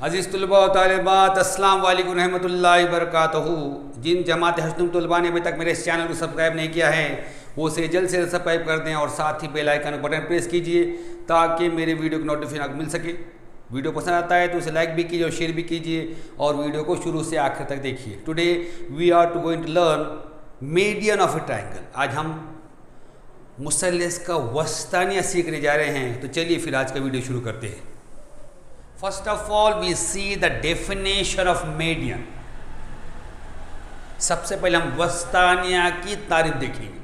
अज़ीज़ तलबा व तालिबात, अस्सलाम वालेकुम रहमतुल्लाहि व बरकातहू। जिन जमात हस्नुम तलबा ने अभी तक मेरे इस चैनल को सब्सक्राइब नहीं किया है वो उसे जल्द से जल्द सब्सक्राइब कर दें और साथ ही बेल आइकन बटन प्रेस कीजिए ताकि मेरे वीडियो की नोटिफिकेशन आपको मिल सके। वीडियो पसंद आता है तो उसे लाइक भी कीजिए और शेयर भी कीजिए और वीडियो को शुरू से आखिर तक देखिए। Today we are going to learn median of a triangle. आज हम मुसल्लस का वस्तानिया सीखने जा रहे हैं, तो चलिए फिर आज का वीडियो शुरू करते हैं। First of all we see the definition of median. सबसे पहले हम वस्तानिया की तारीफ देखेंगे।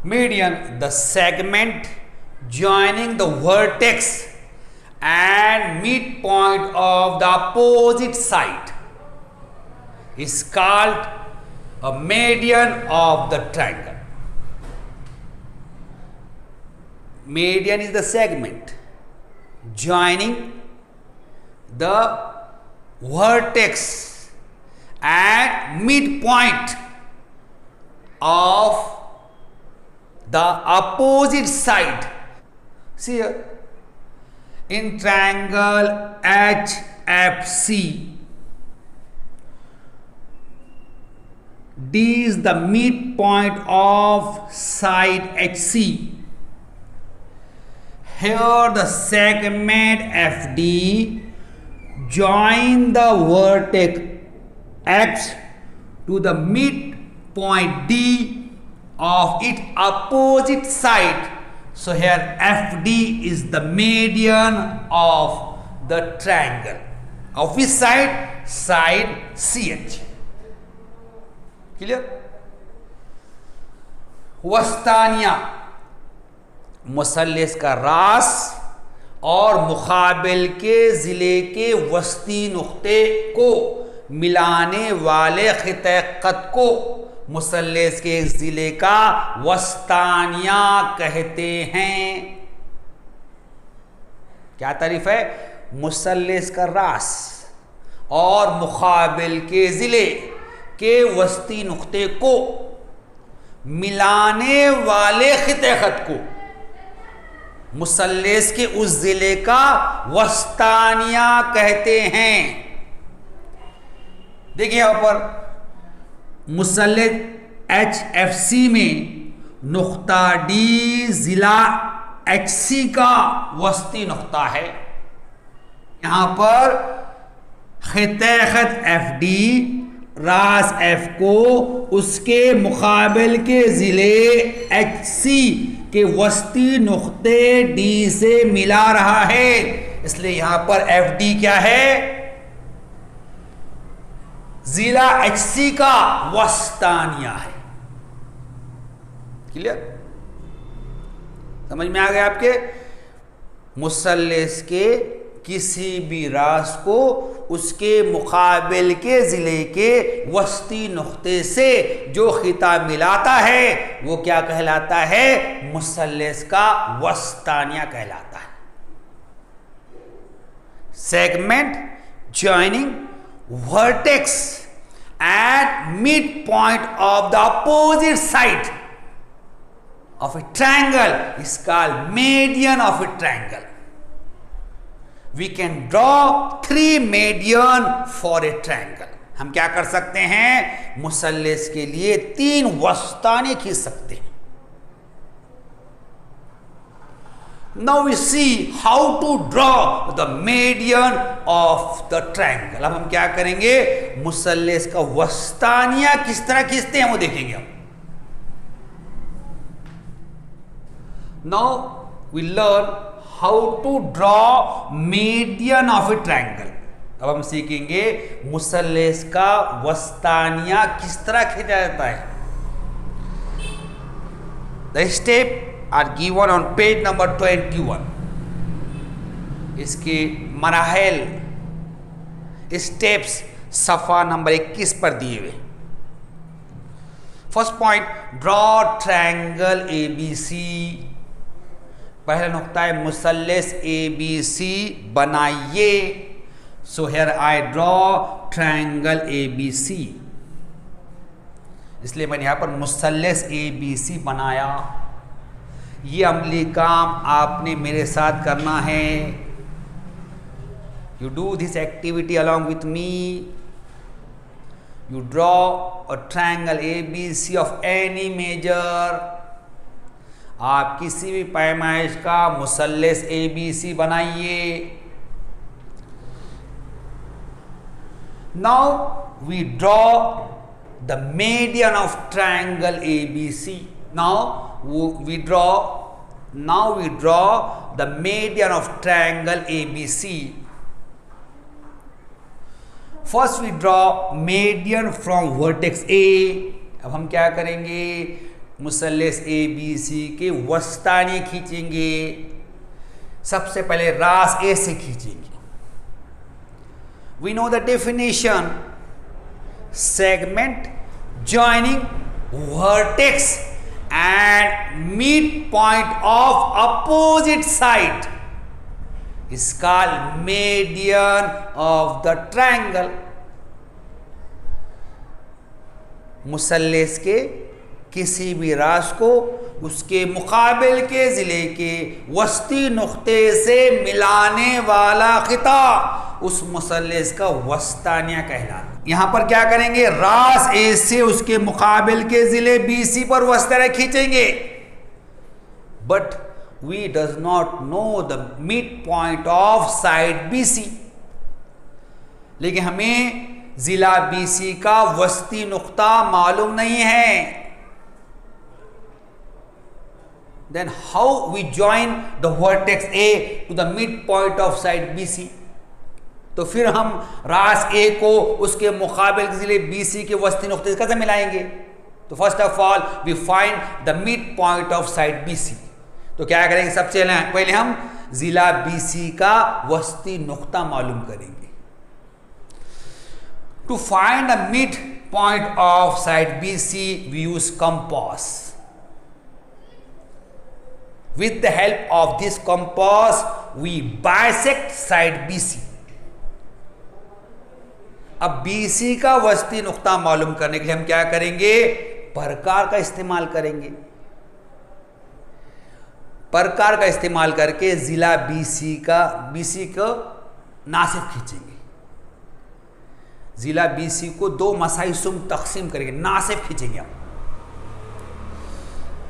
Median the segment joining the vertex and midpoint of the opposite side is called a median of the triangle. Median is the segment joining the vertex and midpoint of the opposite side. See here, in triangle HFC, D is the midpoint of side HC. Here the segment FD join the vertex X to the midpoint D of its opposite side. So here FD is the median of the triangle. Of which side? Side CH. Clear? वस्तानिया मुसल्लस का रास और मुकाबिल के ज़िले के वस्ती नुक्ते को मिलाने वाले खिते क़त को मुसल्लस के ज़िले का वस्तानिया कहते हैं। क्या तारीफ है? मुसल्लस का रास और मुकाबिल के ज़िले के वस्ती नुक्ते को मिलाने वाले खिते ख़त को मुसल्लस के उस ज़िले का वस्तानिया कहते हैं। देखिए यहां पर मुसल्लस HFC में नुक्ता D ज़िला HC का वस्ती नुक्ता है। यहां पर खिते ख़त FD रास F को उसके मुकाबिल के ज़िले HC के वस्ती नुक्ते D से मिला रहा है, इसलिए यहां पर FD क्या है? ज़िला HC का वस्तानिया है। क्लियर? समझ में आ गया आपके? मुसल्लस के किसी भी रास को उसके मुकाबिल के ज़िले के वस्ती नुक्ते से जो खिता मिलाता है वो क्या कहलाता है? मुसल्लस का वस्तानिया कहलाता है। Segment joining vertex at midpoint of the opposite side of a triangle is called median of a triangle. We can draw three median for a triangle. हम क्या कर सकते हैं? मुसल्लस के लिए तीन वस्ताने खींच सकते हैं। Now we see how to draw the median of the triangle. अब हम क्या करेंगे? मुसल्लस का वस्तानिया किस तरह खींचते हैं वो देखेंगे हम। Now we learn how to draw median of a triangle. अब हम सीखेंगे मुसल्लस का वस्तानिया किस तरह खींचा जाता है। The step are given on page number 21. इसके मराहिल स्टेप्स सफ़ा नंबर 21 पर दिए हुए। First point, draw triangle ABC। पहला नुक्ता है मुसल्लस ABC बनाइए। So here I draw triangle ABC। इसलिए मैंने यहाँ पर मुसल्लस ABC बनाया। ये अमली काम आपने मेरे साथ करना है। You do this activity along with me. You draw a triangle ABC of any measure. आप किसी भी पैमाइश का मुसल्लस ABC बनाइए. Now we draw the median of triangle ABC. Now we draw the median of triangle ABC. First we draw median from vertex A. अब हम क्या करेंगे, मुसल्लस ABC के वस्तानी खींचेंगे. सबसे पहले रास A से खींचेंगे. We know the definition. Segment joining vertex and midpoint of opposite side is called median of the triangle. मुसल्लस के किसी भी रास को उसके मुकाबिल के ज़िले के वस्ती नुक्ते से मिलाने वाला खिता उस मुसल्लस का वस्तानिया कहलाता. यहां पर क्या करेंगे, रास ए से उसके मुकाबिल के ज़िले BC पर वस्तानिया खींचेंगे. But we does not know the mid point of side BC. लेकिन हमें ज़िला BC का वस्ती नुक्ता मालूम नहीं है. Then how we join the vertex A to the midpoint of side BC? तो फिर हम रास A को उसके मुकाबिल ज़िले BC के वस्ती नुक्ते से कैसे मिलाएंगे? तो first of all we find the mid point of side BC. तो क्या करेंगे, सबसे पहले हम ज़िला BC का वस्ती नुक्ता मालूम करेंगे. To find the mid point of side BC we use compass. With the help of this compass, we bisect side BC. अब BC का वस्ती नुक्ता मालूम करने के लिए हम क्या करेंगे, प्रकार का इस्तेमाल करेंगे. प्रकार का इस्तेमाल करके जिला BC को नासिफ खींचेंगे. जिला BC को दो मसाइसुम तकसीम करेंगे, नासिफ खींचेंगे हम.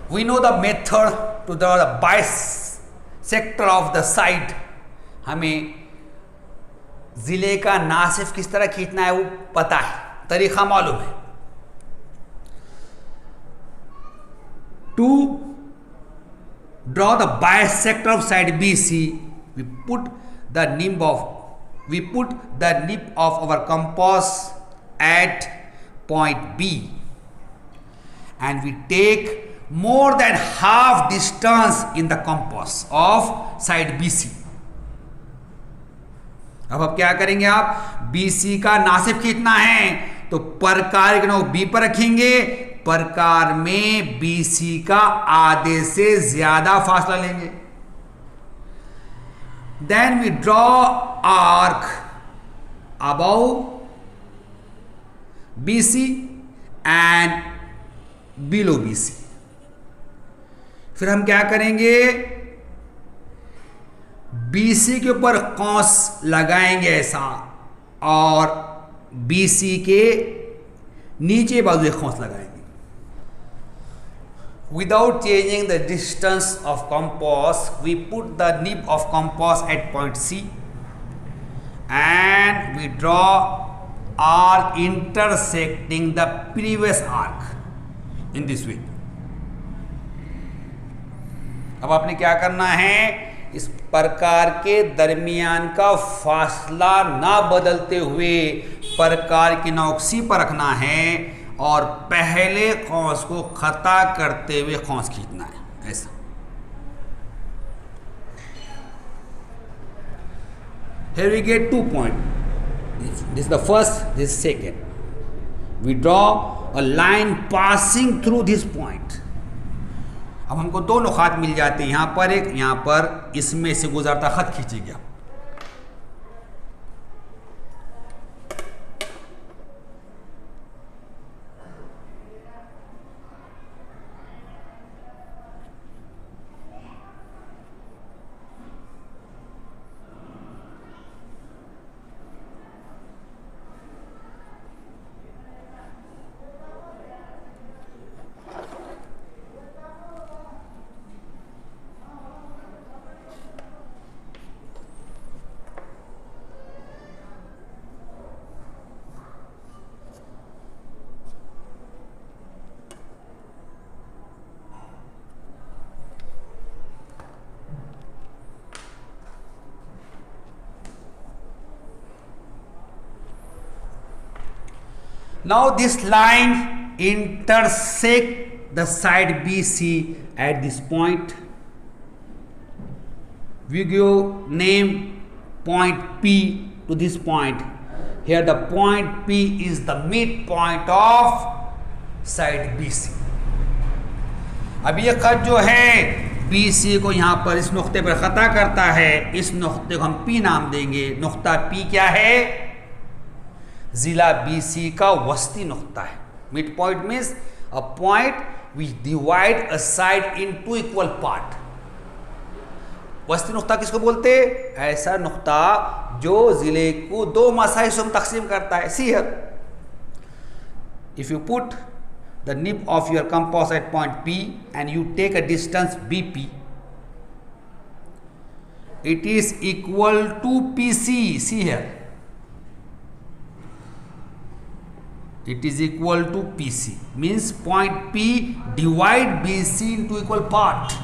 We know the method to draw the bisector of the side. हमें ज़िले का नासिफ किस तरह खींचना है वो पता है, तरीक़ा मालूम है. To draw the bisector of side BC, we put the nib of our compass at point B, and we take more than half distance in the compass of side BC. अब क्या करेंगे, आप BC का नासिफ खींचना है तो प्रकार के नोक B पर रखेंगे. प्रकार में BC का आधे से ज्यादा फासला लेंगे. Then we draw arc above BC and below BC. फिर हम क्या करेंगे, BC के ऊपर कौंस लगाएंगे ऐसा, और BC के नीचे बाजू एक कौंस लगाएंगे. Without changing the distance of compass, we put the nib of compass at point C and we draw arc intersecting the previous arc in this way. अब आपने क्या करना है, इस प्रकार के दरमियान का फासला ना बदलते हुए प्रकार की नोक C पर रखना है और पहले कौंस को खता करते हुए कौंस खींचना है, ऐसा. Here we get 2 points. This is the first, this is second. We draw a line passing through this point. अब हमको दो नुकात मिल जाते हैं, यहाँ पर एक, यहाँ पर, इसमें से गुजरता खत खींचेंगे. Now this line intersect the side BC at this point. We give name point P to this point. Here the point P is the midpoint of side BC. अब ये खत जो है BC को यहाँ पर इस नुक्ते पर खता करता है, इस नुक्ते को हम P नाम देंगे. नुक्ता P क्या है? जिला BC का वस्ती नुक्ता है. Mid point means a point which divide a side in two equal part. वस्ती नुक्ता किसको बोलते? ऐसा नुक्ता जो जिले को दो मसाहिसों में तकसीम करता है. See here, if you put the nib of your compass at point P and you take a distance BP, it is equal to PC. See here, it is equal to PC means point P divide BC into equal part.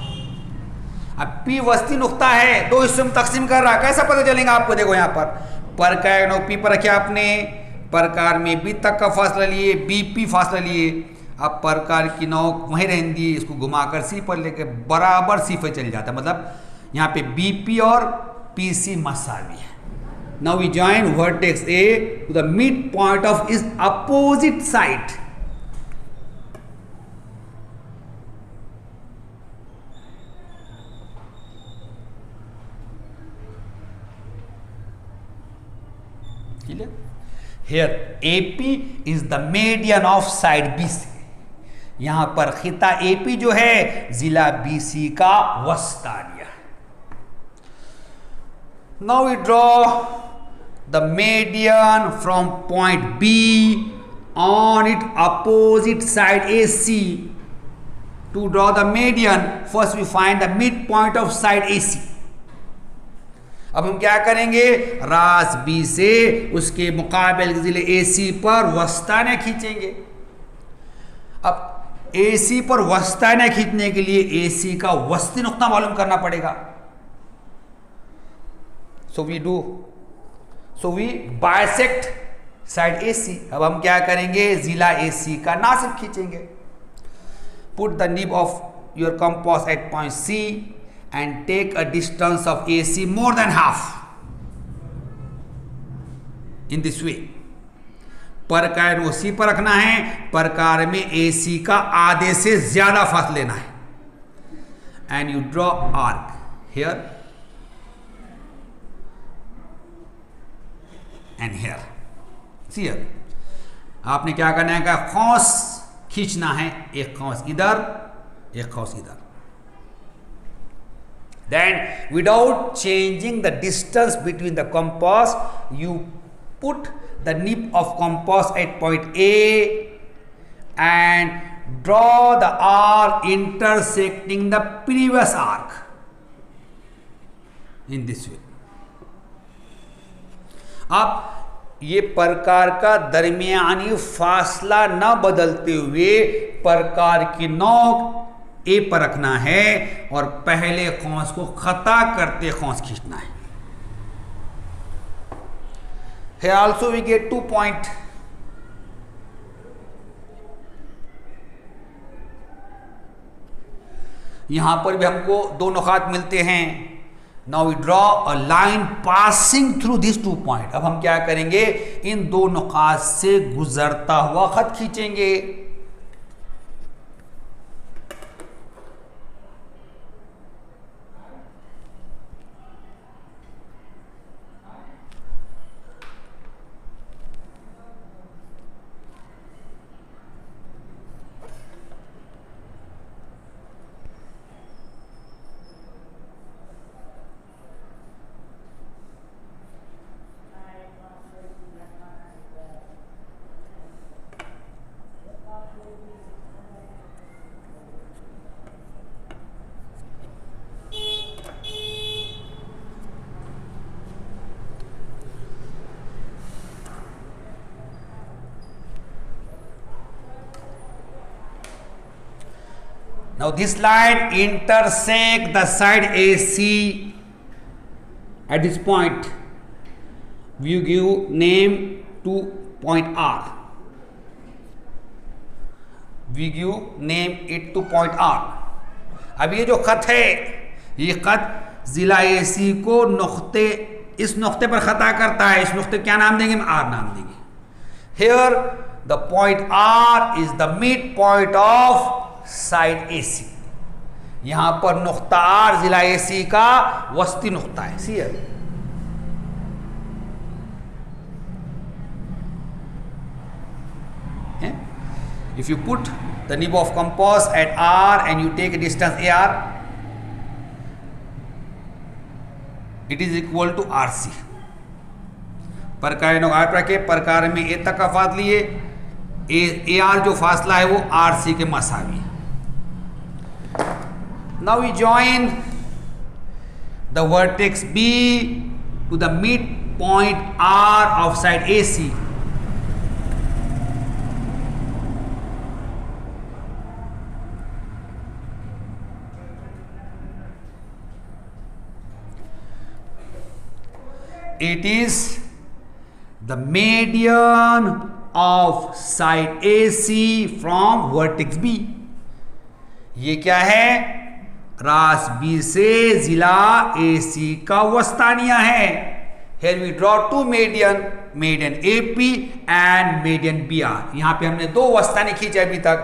अब P वस्ती नुक्ता है, दो हिस्सों में तकसीम कर रहा है. कैसा पता चलेगा आपको? देखो यहाँ पर का नोक P पर रखा आपने, प्रकार में B तक का फासला लिए, BP फासला लिए. अब प्रकार की नोक वहीं रहने दी, इसको घुमाकर सी पर लेके बराबर सी पे चल जाता है. मतलब यहाँ पे BP और PC मसावी है. Now we join vertex A to the mid point of इस opposite side. Here AP is the median of side BC. यहां पर खिता AP जो है जिला BC का वस्ता लिया. Now we draw the median from point B on its opposite side AC. To draw the median, first we find the midpoint of side AC. अब हम क्या करेंगे? रास B से उसके मुकाबले जिले AC पर वस्ताने खींचेंगे. अब AC पर वस्ताने खींचने के लिए AC का वस्ती नुक्ता मालूम करना पड़ेगा. So we bisect side AC. अब हम क्या करेंगे? जिला AC का नासिब खींचेंगे. Put the nib of your compass at point C and take a distance of AC more than half. In this way, प्रकार को C पर रखना है, प्रकार में AC का आधे से ज्यादा फासला लेना है. And you draw arc here and here. See here, आपने क्या करना है? खौस खींचना है, एक खौस इधर, एक खौस इधर. Then without changing the distance between the compass, you put the nib of compass at point A and draw the arc intersecting the previous arc in this way. अब ये प्रकार का दरमियानी फासला न बदलते हुए प्रकार की नोक A पर रखना है और पहले खौस को खता करते खौस खींचना है. Here also we get 2 point. यहां पर भी हमको दो नुकात मिलते हैं. Now we draw a line passing through these 2 point. अब हम क्या करेंगे? इन दो नुकात से गुजरता हुआ खत खींचेंगे. Now this line intersect the side AC at this point. We give name to point R. We give name it to point R. अब ये जो खत है, ये खत जिला AC को नुक्ते, इस नुक्ते पर खता करता है। इस नुक्ते क्या नाम देंगे? आर नाम देंगे। Here the point R is the mid point of side AC। यहां पर नुक्ता आर जिला AC का वस्ती नुक्ता है। सी if you put the nib of compass at R and you take a distance AR, it is equal to RC। प्रकार के प्रकार में ए तक का फासला लिए AR जो फासला है वो RC के मसावी है। Now we join the vertex B to the mid point R of side AC। It is the median of side AC from vertex B। ये क्या है? रास B से जिला AC का वस्तानिया है। Here we draw two median, median AP and median BR। यहां पे हमने दो वस्ताने खींचे अभी तक,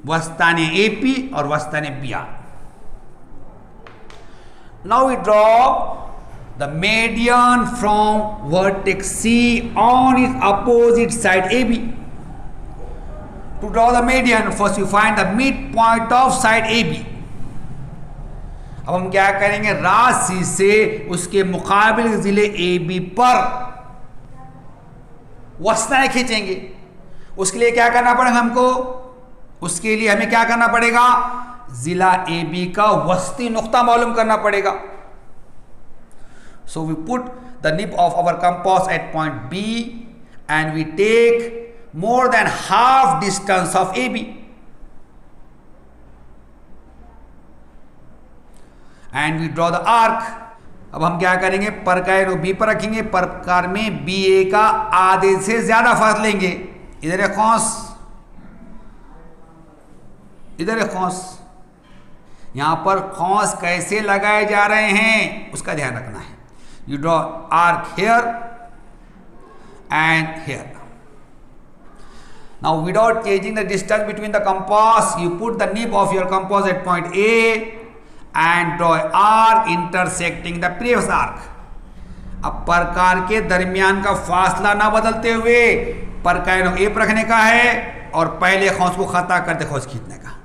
वस्ताने AP और वस्ताने BR। Now we draw the median from vertex C on its opposite side AB। To draw the median, first you find the midpoint of side AB। अब हम क्या करेंगे? राशि से उसके मुकाबिल जिले AB पर वस्ताएं खींचेंगे। उसके लिए क्या करना पड़ेगा हमको? उसके लिए हमें क्या करना पड़ेगा? जिला AB का वस्ती नुक्ता मालूम करना पड़ेगा। So we put the nib of our compass at point B and we take more than half distance of AB and we draw the arc। अब हम क्या करेंगे? प्रकार B पर रखेंगे, प्रकार में BA का आधे से ज्यादा फासला लेंगे। इधर है कौंस, इधर है कौंस। यहां पर कौंस कैसे लगाए जा रहे हैं उसका ध्यान रखना है। You draw arc here and here। Now without changing the distance between the compass, you put the nib of your compass at point A and draw an arc intersecting the previous arc। अब प्रकार के दरमियान का फासला ना बदलते हुए प्रकार A पर रखने का है और पहले खौस को खता करते खौस खींचने का।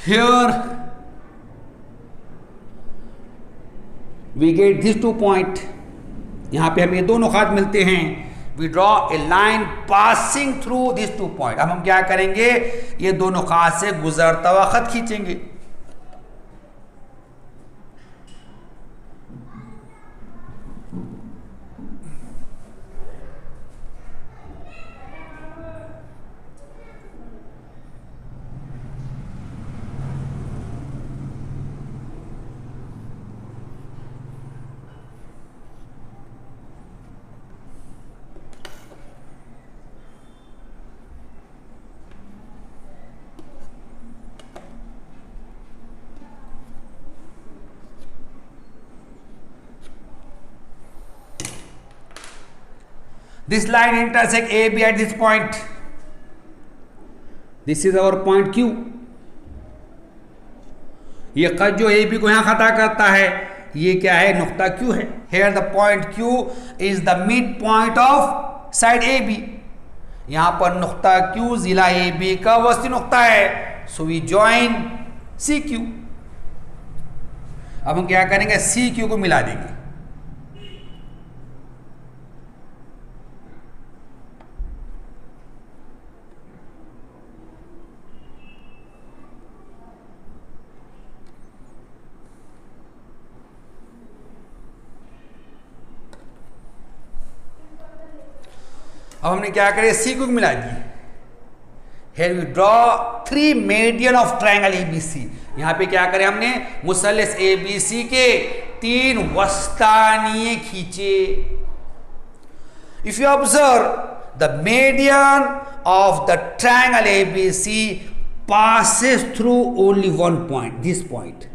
Here we get these two point। यहां पे हमें दोनों खात मिलते हैं। We draw a line passing through these two point। अब हम क्या करेंगे? ये दोनों खात से गुजरता हुआ खत खींचेंगे। This line intersects AB at this point। This is our point Q। ये खत जो AB को यहां खता करता है, ये क्या है? नुक्ता Q है। Here the point Q is the midpoint of side AB। यहां पर नुक्ता Q जिला AB का वस्ती नुक्ता है। So we join CQ। अब हम क्या करेंगे? CQ को मिला देंगे। अब हमने क्या करे? सी को मिला दिए। Here we draw three median of triangle ABC. यहाँ पे क्या करें हमने, मुसल्लस ABC के तीन वस्तानीय खींचे. If you observe, the median of the triangle ABC passes through only one point, this point.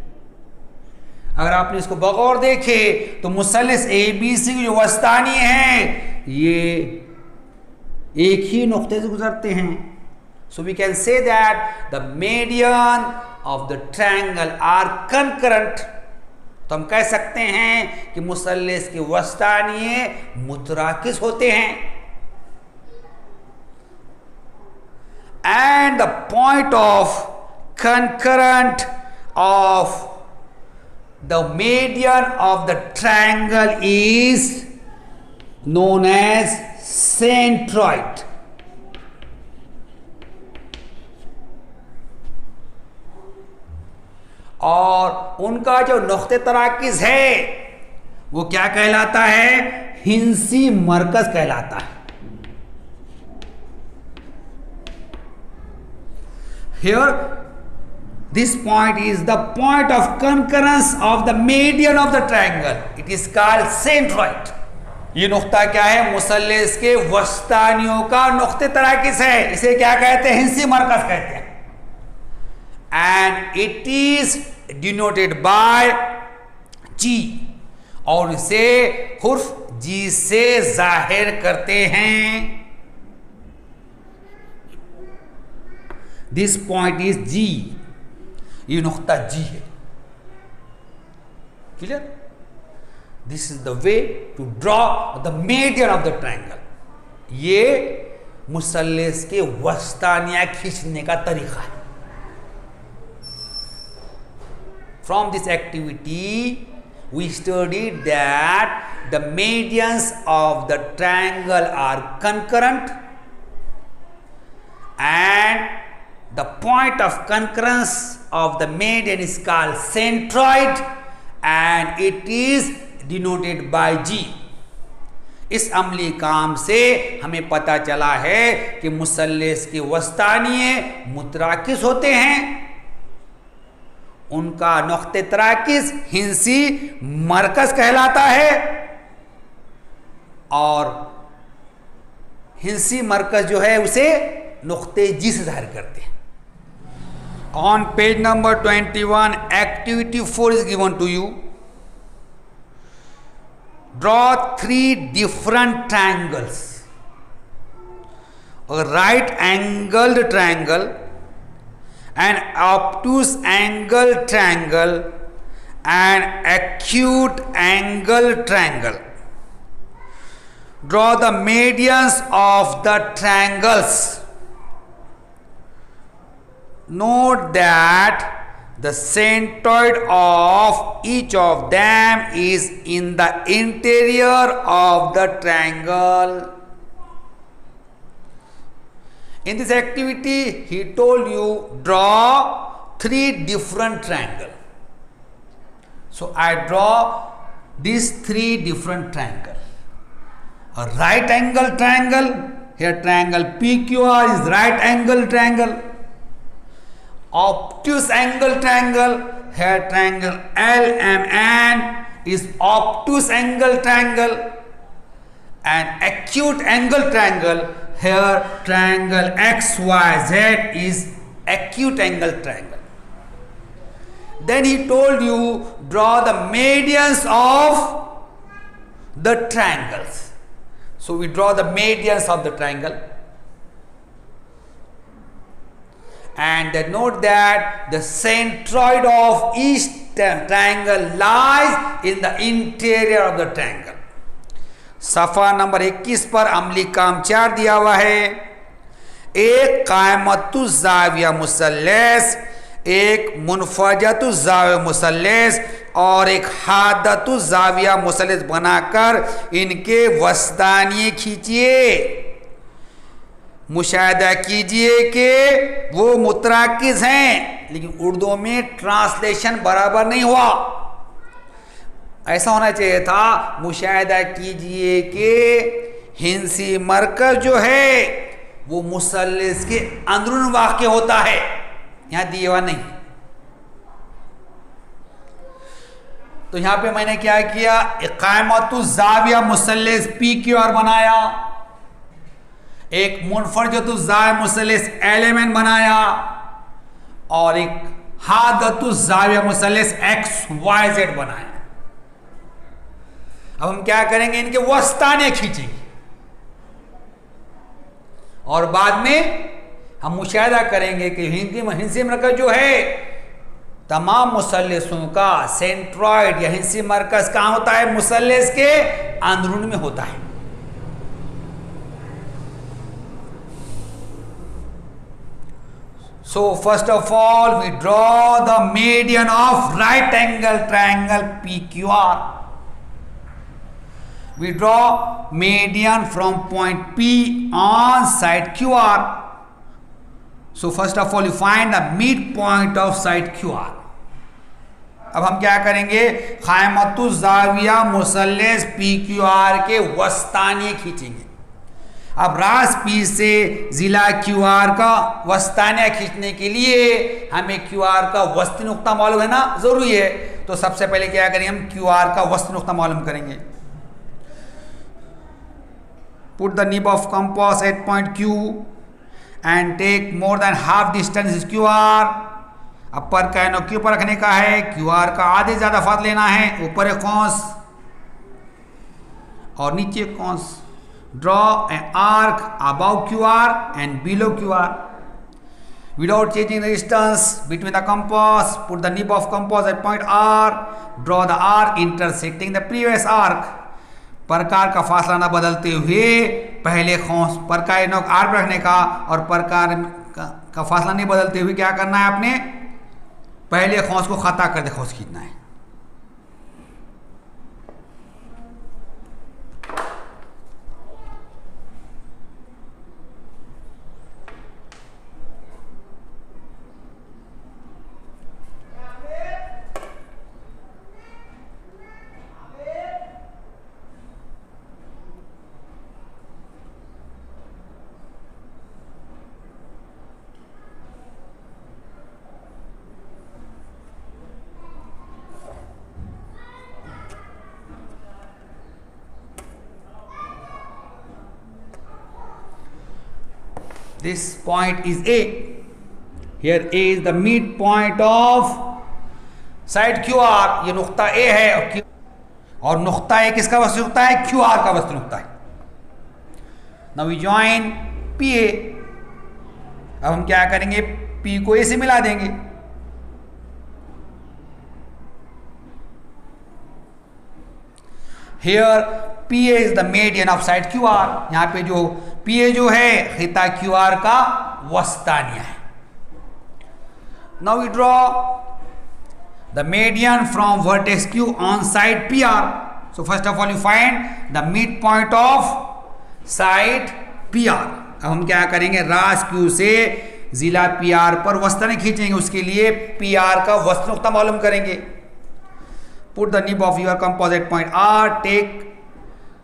अगर आपने इसको बगौर देखे तो मुसल्लस ABC की जो वस्तानीय हैं ये एक ही नुक्ते से गुजरते हैं. So we can say that the median of the triangle are concurrent. तो हम कह सकते हैं कि मुसल्लस के वस्तानीय मुतराकिस होते हैं. And the point of concurrent of the median of the triangle is known as centroid. और उनका जो नुक्ते तराकिज है वो क्या कहलाता है, हिंसी मरकज कहलाता है. Here this point is the point of concurrence of the median of the triangle. It is called centroid. ये नुक्ता क्या है, मुसल्लस के वस्तानियों का नुक्ते तराकिज है. इसे क्या कहते हैं, हिंसी मरकज कहते हैं. And it is denoted by G. और इसे हुर्फ G से जाहिर करते हैं. This point is G. ये नुक्ता G है. Clear? This is the way to draw the median of the triangle. ये मुसल्लस के वस्तानिया खींचने का तरीका है. From this activity, we studied that the medians of the triangle are concurrent, and the point of concurrence of the median is called centroid, and it is denoted by G. इस अमली काम से हमें पता चला है कि मुसल्लस के वस्तानिये मुतराकिस होते हैं, उनका नुक्ते तराकिज हिंसी मरकज कहलाता है, और हिंसी मरकज जो है उसे नुक्ते जी से जाहिर करते हैं. On page number 21, activity 4 is given to you. Draw three different triangles. A right angled triangle, an obtuse angle triangle, and acute angle triangle. Draw the medians of the triangles. Note that the centroid of each of them is in the interior of the triangle. In this activity, he told you draw three different triangles. So I draw these three different triangles. A right angle triangle, here triangle PQR is right angle triangle. Obtuse angle triangle, here triangle LMN is obtuse angle triangle, and acute angle triangle, here triangle XYZ is acute angle triangle. Then he told you draw the medians of the triangles. So we draw the medians of the triangle, and then note that the centroid of each triangle lies in the interior of the triangle. सफ़ा number 21 पर अमली काम 4 दिया हुआ है. एक कायमतु ज़ाविया मुसल्लस, एक मुनफजतु ज़ाविया मुसल्लस और एक हादतु ज़ाविया मुसल्लस बनाकर इनके वस्तानिये खींचिए. मुशाहिदा कीजिए कि वो मुतराकिज हैं, लेकिन उर्दू में ट्रांसलेशन बराबर नहीं हुआ. ऐसा होना चाहिए था, मुशाहिदा कीजिए कि हिंसी मरकज जो है वो मुसल्लिस के अंदरून वाक़ होता है, यहां दिए हुआ नहीं। तो यहां पे मैंने क्या किया, इकामतु ज़ाविया मुसल्लिस पी क्यू आर बनाया, एक मुनफरजतु ज़ाविया मुसल्लिस एलिमेंट बनाया, और एक हादतु ज़ाविया मुसल्लिस एक्स वाई जेड बनाया। अब हम क्या करेंगे, इनके वस्ताने खींचेंगे और बाद में हम मुशाहिदा करेंगे कि हिंसी मरकज जो है तमाम मुसल्लिसों का सेंट्रॉइड या हिंसी मरकज कहां होता है, मुसल्लिस के अंदरून में होता है। So first of all we draw the median of right angle triangle PQR. We draw median from point P on side QR. So first of all you find the midpoint of side QR. अब हम क्या करेंगे, क़ाइमतु ज़ाविया मुसल्लिस PQR के वस्तानिये खींचेंगे। अब रास P से जिला QR का वस्तानिया खींचने के लिए हमें QR का वस्ती नुक्ता मालूम है ना, जरूरी है। तो सबसे पहले क्या करेंगे, हम QR का वस्ती नुक्ता मालूम करेंगे। Put the nib of compass at point Q and take more than half distance is QR. अब पर का नो Q पर रखने का है, QR का आधे ज्यादा फासला लेना है, ऊपर एक कौंस और नीचे कौंस। Draw an arc above QR and below QR without changing the distance between the compass. Put the nib of compass at point R. Draw the arc intersecting the previous arc. प्रकार का फासला न बदलते हुए पहले खोंस प्रकार नोक आर पर रखने का, और प्रकार का फासला नहीं बदलते हुए क्या करना है, अपने पहले खोंस को खता कर दे खोंस खींचना है। This point is A. Here A is the midpoint of side QR. ये नुक्ता A है और नुक्ता A किसका वस्तु नुक्ता है, QR का वस्तु नुक्ता है। Now we join PA. अब हम क्या करेंगे, P को A से मिला देंगे। Here PA is the median of side QR. यहाँ पे जो PA जो है खिता QR का वस्तानिया है। Now we draw the median from vertex Q on side PR. So first of all you find the midpoint of side PR. अब हम क्या करेंगे, रास Q से जिला PR पर वस्ताने खींचेंगे, उसके लिए PR का वस्तु नुक्ता मालूम करेंगे। Put the nib of your composite point R. Take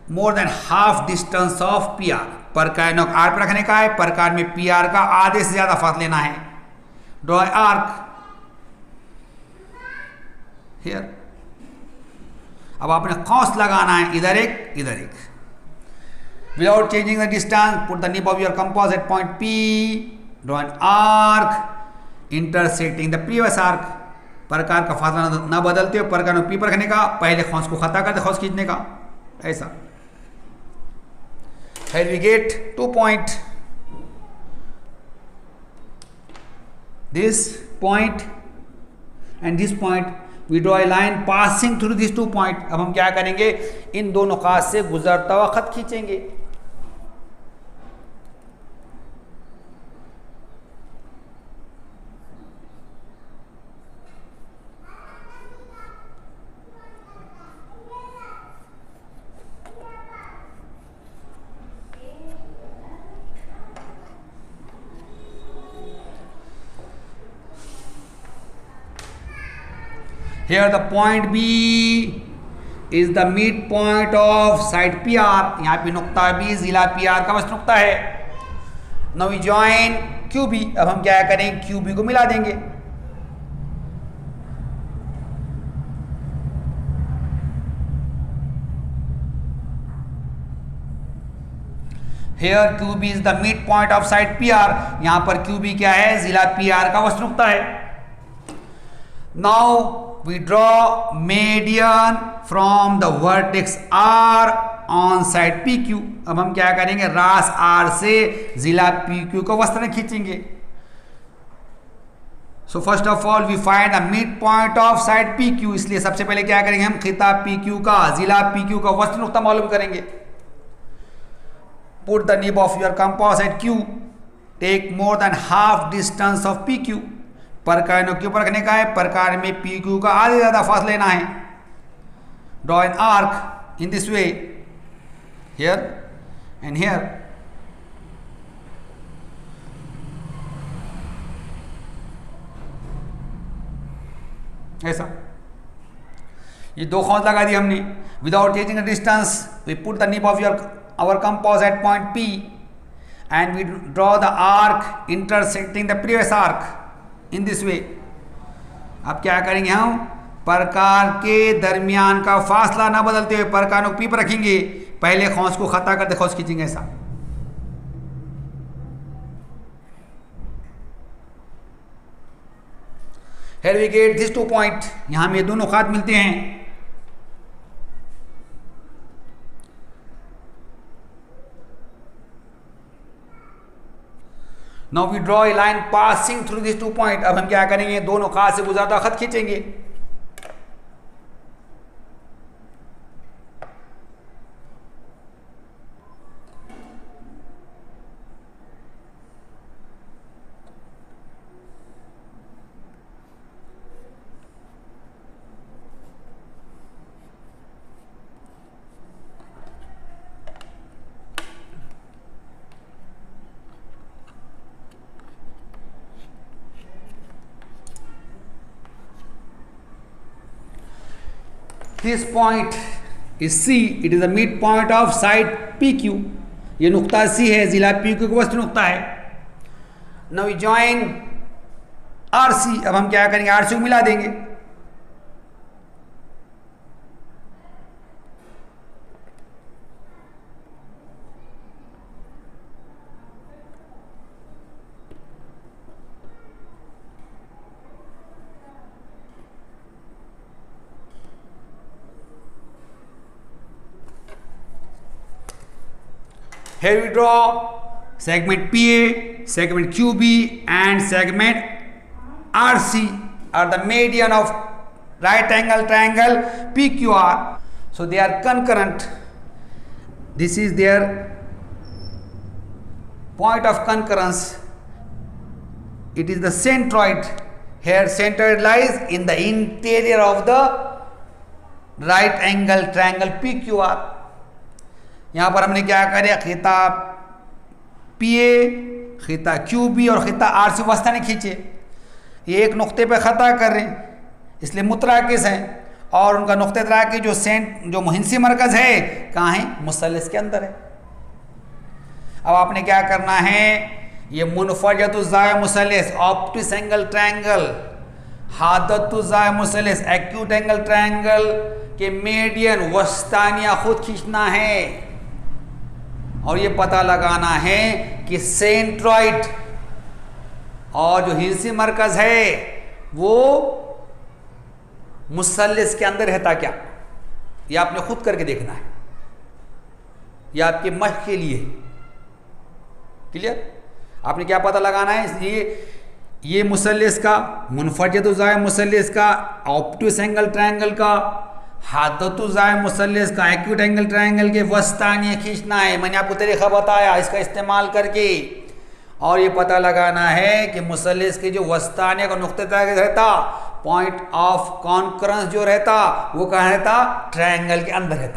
more than half distance of PR. प्रकार नोक R पर रखने का है, प्रकार में PR का आधे से ज्यादा फासला लेना है। Draw an arc here. अब आपने कौस लगाना है, इधर एक इधर एक। Without changing the distance, put the nib of your composite point P. Draw an arc intersecting the previous arc. प्रकार का फासला न बदलते हुए प्रकार में P पर रखने का, पहले खोंस को खता करते खोंस खींचने का, ऐसा। Here we get 2 points. This point and this point. We draw a line passing through these 2 points. अब हम क्या करेंगे, इन दो नुकात से गुजरता हुआ खत खींचेंगे। Here the point B is the midpoint of side PR. यहाँ पे नुक्ता B जिला PR का वस्तु नुक्ता है। नाउ वी जॉइन QB, अब हम क्या करें, QB को मिला देंगे। Here QB is the midpoint of side PR, यहां पर QB क्या है, जिला PR का वस्तु नुक्ता है। Now we draw median from the vertex R on side PQ, अब हम क्या करेंगे, रास R से जिला PQ को वस्त्र खींचेंगे। So first of all we find the midpoint of side PQ, इसलिए सबसे पहले क्या करेंगे, हम खिता PQ का, जिला PQ का वस्त्र नुक्ता मालूम करेंगे। Put the nib of your compass at Q, take more than half distance of PQ, प्रकार ने क्यों रखने का है, प्रकार में PQ का आधे ज्यादा फासला लेना है। Draw an arc in this way, here and here, ऐसा ये दो खौंस लगा दी हमने। Without changing the distance, we put the nib of our compass at point P and we draw the arc intersecting the previous arc in this way। अब क्या करेंगे, हम प्रकार के दरमियान का फासला ना बदलते हुए प्रकार को P पर रखेंगे, पहले खौंस को खता करते खौंस खींचेंगे ऐसा। Here we get these 2 points, यहां में दोनों खात मिलते हैं। Now we draw a line passing through these 2 points, अब हम क्या करेंगे, दोनों खात से गुजरता खत खींचेंगे। This point is C, it is the midpoint of side PQ, ये नुक्ता C है, जिला PQ का वस्तु नुक्ता है। Now we join RC, अब हम क्या करेंगे, RC को मिला देंगे। Here we draw segment PA, segment QB and segment RC are the median of right angle triangle PQR. So they are concurrent. This is their point of concurrence. It is the centroid. Here centroid lies in the interior of the right angle triangle PQR. यहाँ पर हमने क्या करे, खिता PA, खिता QB और खिता RC वस्ता ने खींचे। ये एक नुक्ते पे खता कर रहे हैं, इसलिए मुतराकिस हैं, और उनका नुक्ते तराकी जो मुहिंसी मरकज है कहाँ है, मुसल्लिस के अंदर है। अब आपने क्या करना है, ये मुनफरजतुज़्ज़ाय मुसल्लिस, ऑप्टिस एंगल ट्रायंगल, हादतुज़्ज़ाय मुसल्लिस, एक्यूट एंगल ट्रायंगल के मीडियन वस्तानिया खुद खींचना है और ये पता लगाना है कि सेंट्रॉइड और जो हिंसी मरकज है वो मुसल्लिस के अंदर रहता क्या, ये आपने खुद करके देखना है, ये आपके मश्क के लिए। क्लियर? आपने क्या पता लगाना है, ये मुसल्लिस का, मुनफरजतुज़्ज़ाय मुसल्लिस का, ऑप्टिस एंगल ट्रायंगल का, हादतुज़्ज़ाय मुसल्लिस का, एक्यूट एंगल ट्रायंगल के वस्तानिया खींचना है। मैंने आपको तरीका बताया इसका इस्तेमाल करके, और ये पता लगाना है कि मुसल्लिस के जो वस्तानिया का नुक्ते तक रहता, पॉइंट ऑफ कॉन्करेंस जो रहता वो कहाँ रहता, ट्रायंगल के अंदर रहता।